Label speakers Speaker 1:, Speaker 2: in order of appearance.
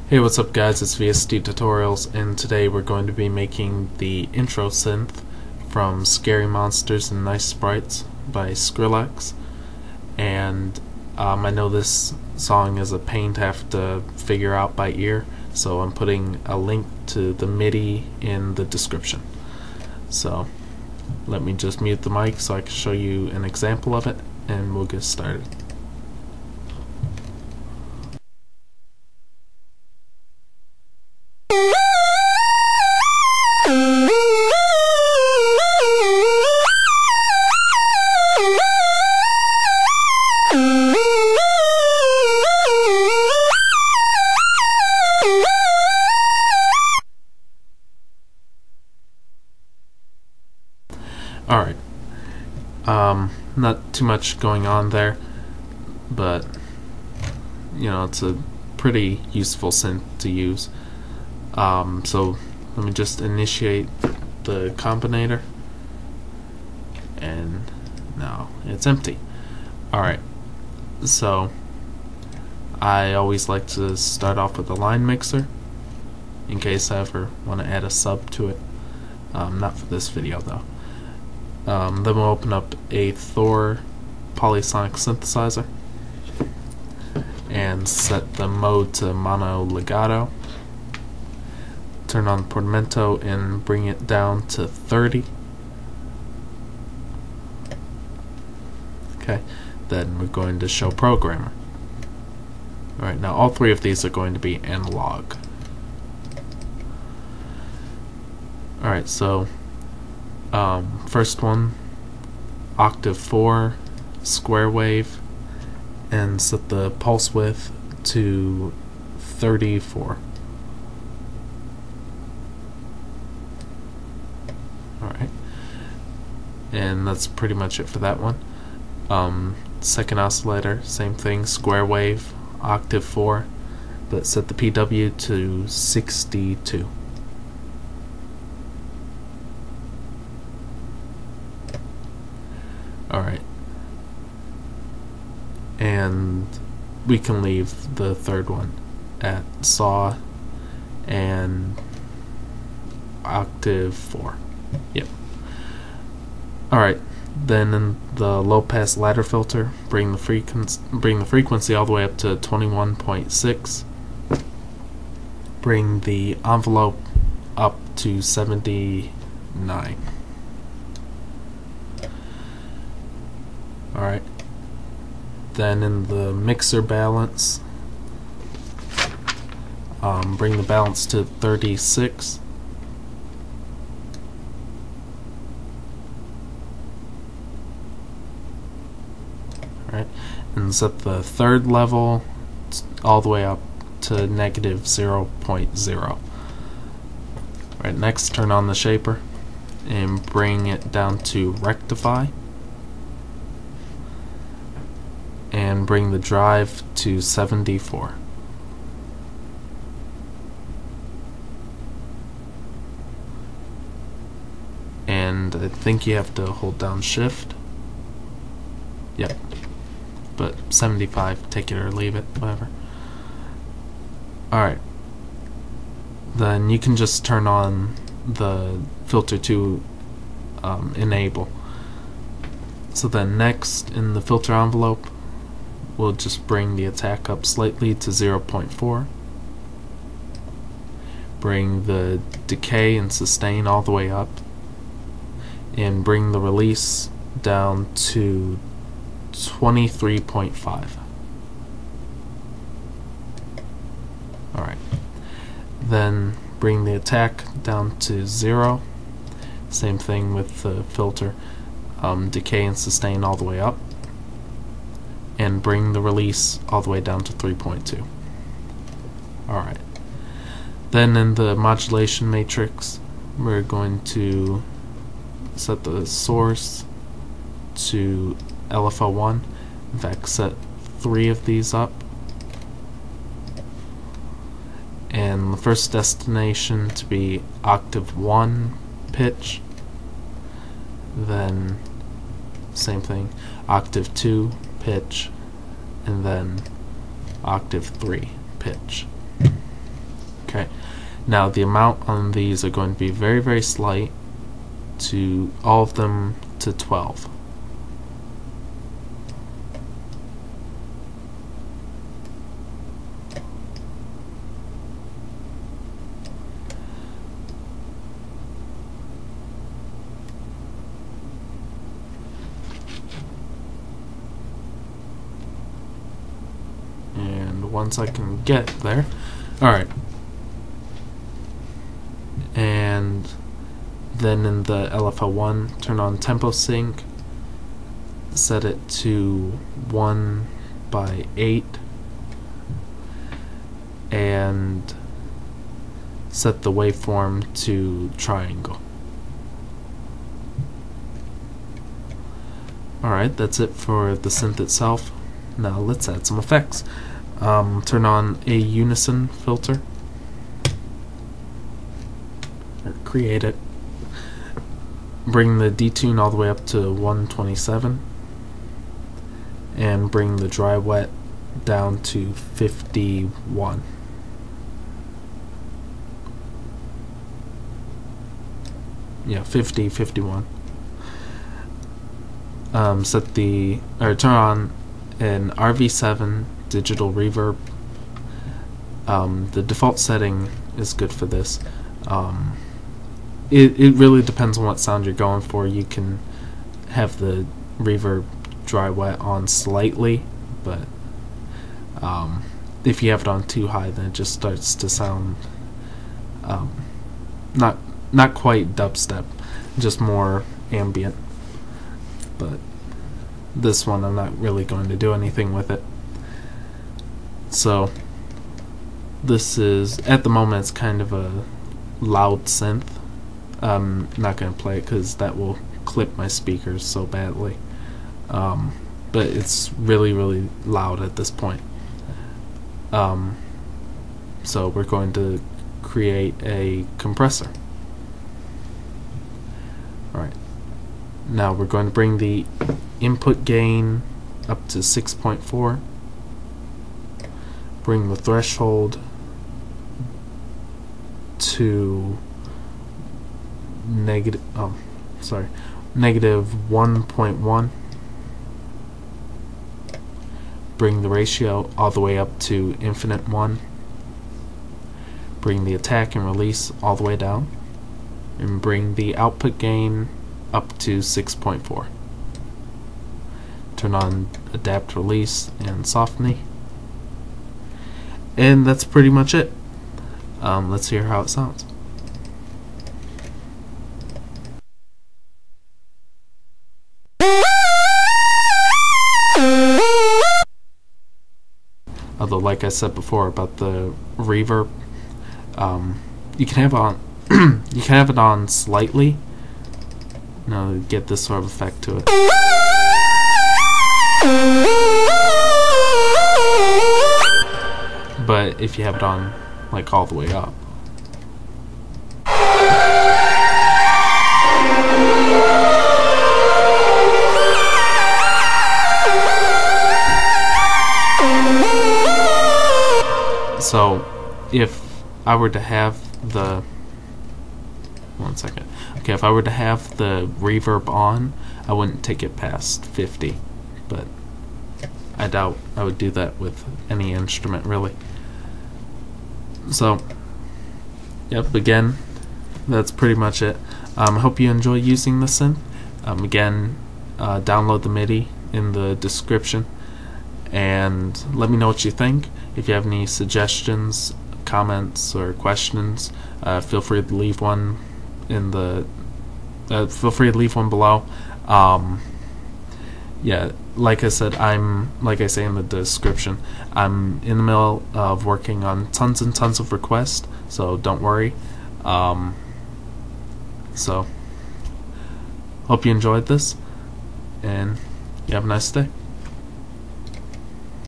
Speaker 1: Hey, what's up guys, it's VST Tutorials, and today we're going to be making the intro synth from Scary Monsters and Nice Sprites by SKRIllEX. And I know this song is a pain to have to figure out by ear, so I'm putting a link to the MIDI in the description. So let me just mute the mic so I can show you an example of it, and we'll get started. Alright, not too much going on there, but you know, it's a pretty useful synth to use. So let me just initiate the combinator, and now it's empty. Alright, so I always like to start off with a line mixer in case I ever want to add a sub to it. Not for this video though. Then we'll open up a Thor polysonic synthesizer and set the mode to mono legato. Turn on portamento and bring it down to 30. Okay, then we're going to show programmer. Alright, now all three of these are going to be analog. Alright, so first one, octave 4, square wave, and set the pulse width to 34. Alright, and that's pretty much it for that one. Second oscillator, same thing, square wave, octave 4, but set the PW to 62. Alright, and we can leave the third one at saw and octave 4. Yep. Alright, then in the low pass ladder filter, bring the frequency all the way up to 21.6. Bring the envelope up to 79. Alright, then in the mixer balance, bring the balance to 36. Alright, and set the third level all the way up to negative 0.0. Alright, next turn on the shaper and bring it down to rectify. And bring the drive to 74. And I think you have to hold down shift. Yep. But 75, take it or leave it, whatever. Alright. Then you can just turn on the filter to enable. So then next in the filter envelope, we'll just bring the attack up slightly to 0.4. Bring the decay and sustain all the way up. And bring the release down to 23.5. Alright. Then bring the attack down to 0. Same thing with the filter. Decay and sustain all the way up. And bring the release all the way down to 3.2. Alright. Then in the modulation matrix, we're going to set the source to LFO1. In fact, set 3 of these up. And the first destination to be octave 1 pitch. Then, same thing, octave 2 pitch, and then octave 3 pitch. Okay, now the amount on these are going to be very, very slight, to all of them to 12. And once I can get there, alright. And then in the LFO1, turn on tempo sync, set it to 1/8, and set the waveform to triangle. Alright, that's it for the synth itself. Now let's add some effects. Turn on a unison filter, or create it. Bring the detune all the way up to 127, and bring the dry wet down to 51. Yeah, 50, 51. Turn on an RV7 digital reverb. The default setting is good for this. It really depends on what sound you're going for. You can have the reverb dry wet on slightly, but if you have it on too high, then it just starts to sound not quite dubstep, just more ambient. But this one, I'm not really going to do anything with it. So this is, at the moment, it's kind of a loud synth. I'm not going to play it because that will clip my speakers so badly. But it's really, really loud at this point. So we're going to create a compressor. Alright. Now we're going to bring the input gain up to 6.4. Bring the threshold to negative 1.1. Bring the ratio all the way up to infinite 1. Bring the attack and release all the way down, and bring the output gain up to 6.4. Turn on adapt, release, and softening, and that's pretty much it. Let's hear how it sounds. Although, like I said before about the reverb, you can have it on you can have it on slightly, get this sort of effect to it. But if you have it on like all the way up, so if I were to have the if I were to have the reverb on, I wouldn't take it past 50, but I doubt I would do that with any instrument really. So yep, again, that's pretty much it. I hope you enjoy using the synth. Again, download the MIDI in the description, and let me know what you think. If you have any suggestions, comments, or questions, feel free to leave one in the feel free to leave one below. Yeah, like I said, like I say in the description, I'm in the middle of working on tons and tons of requests, so don't worry. So hope you enjoyed this, and you have a nice day.